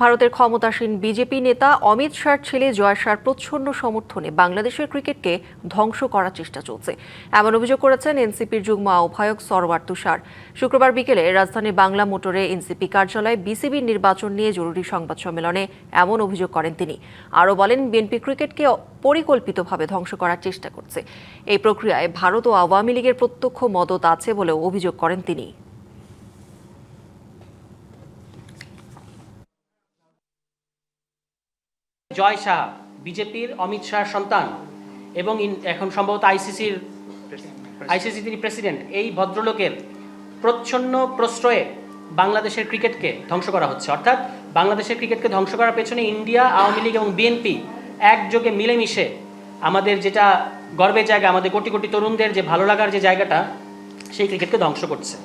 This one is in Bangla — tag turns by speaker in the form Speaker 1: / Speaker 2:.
Speaker 1: ভারতের ক্ষমতাসীন বিজেপি নেতা অমিত শাহর ছেলে জয় শাহর প্রচ্ছন্ন সমর্থনে বাংলাদেশের ক্রিকেটকে ধ্বংস করার চেষ্টা চলছে, এমন অভিযোগ করেছেন এনসিপির যুগ্ম আহ্বায়ক সরওয়ার তুষার। শুক্রবার বিকেলে রাজধানীর বাংলা মোটরে এনসিপি কার্যালয়ে বিসিবির নির্বাচন নিয়ে জরুরি সংবাদ সম্মেলনে এমন অভিযোগ করেন তিনি। আরও বলেন, বিএনপি ক্রিকেটকে পরিকল্পিতভাবে ধ্বংস করার চেষ্টা করছে। এই প্রক্রিয়ায় ভারত ও আওয়ামী লীগের প্রত্যক্ষ মদত আছে বলেও অভিযোগ করেন তিনি।
Speaker 2: জয় শাহ বিজেপির অমিত শাহর সন্তান এবং এখন সম্ভবত আইসিসি তিনি প্রেসিডেন্ট। এই ভদ্রলোকের প্রচ্ছন্ন প্রশ্রয়ে বাংলাদেশের ক্রিকেটকে ধ্বংস করা হচ্ছে। অর্থাৎ বাংলাদেশের ক্রিকেটকে ধ্বংস করার পেছনে ইন্ডিয়া, আওয়ামী লীগ এবং বিএনপি একযোগে মিলেমিশে আমাদের যেটা গর্বের জায়গা, আমাদের কোটি কোটি তরুণদের যে ভালো লাগার যে জায়গাটা, সেই ক্রিকেটকে ধ্বংস করছে।